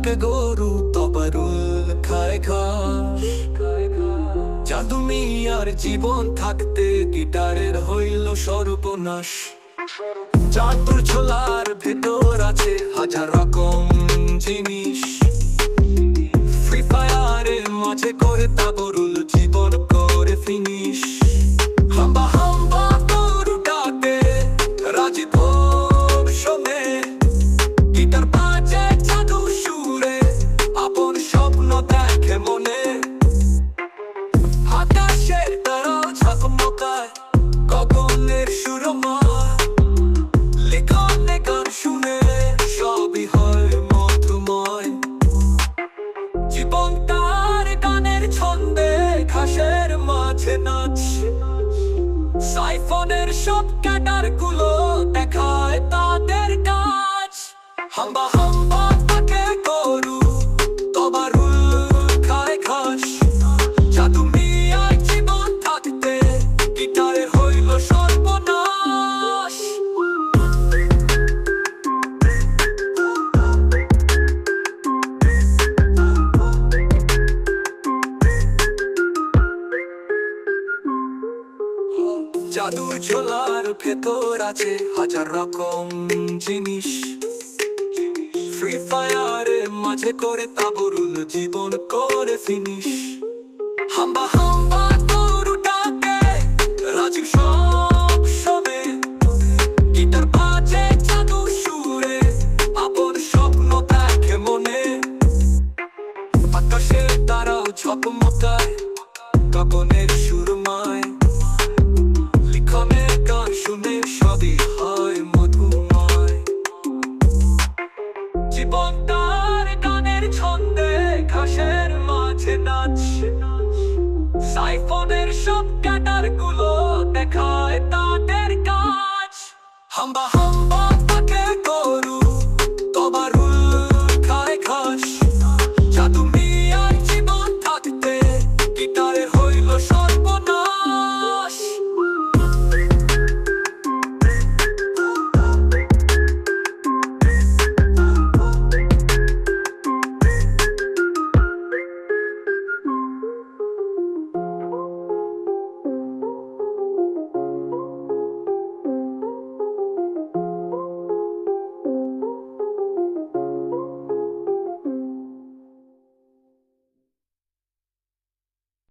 ডাকে গরু তবারুল খায় ঘাস। জাদু মিয়ার জীবন থাকতে গিটারের হইল সর্বনাশ। জাদুর ছোলার ভেতর আছে হাজার রকম জিনিস। ফ্রি ফায়ারের মাঝে করে তাবরুল জীবন করে ফিনিশ। হাম্বা হাম্বা গরু ডাকে রাজীব শোনে, গিটার বাজে জাদু সুরে আপন স্বপ্ন দেখে মনে। আকাশের তারা ঝকমকায় গগনের সুরমা, লিখনে গান শুনে সবই হয় মধুময়। জীবন তার গানের ছন্দে ঘাসের মাঝে নাচ। সাইফনের সব ক্যাডার গুলো দেখায় তাদের কাজ। হাম্বা হাম্বা তাকে গরু তবারুল খায় ঘাস। জাদু মিয়ার জীবন থাকতে গিটারে হইল সর্বনাশ। জাদুর ঝোলার ভেতর আছে হাজার রকম জিনিস। ফ্রি ফায়ারের মাঝে করে তাবরুল জীবন করে ফিনিশ। হাম্বা হাম্বা গরু ডাকে রাজীব সব শোনে, গিটার বাজে জাদু সুরে আপন স্বপ্ন দেখে মনে। আকাশের তারাও ঝকমকায় গগনের সুরমায়, লিখনে গান শুনে সবই হয় মধুময়। জীবন তার গানের ছন্দে ঘাসের মাঝে নাচ। সাইফনের সব ক্যাডার গুলো দেখায় তাদের কাজ। হাম্বা হাম্বা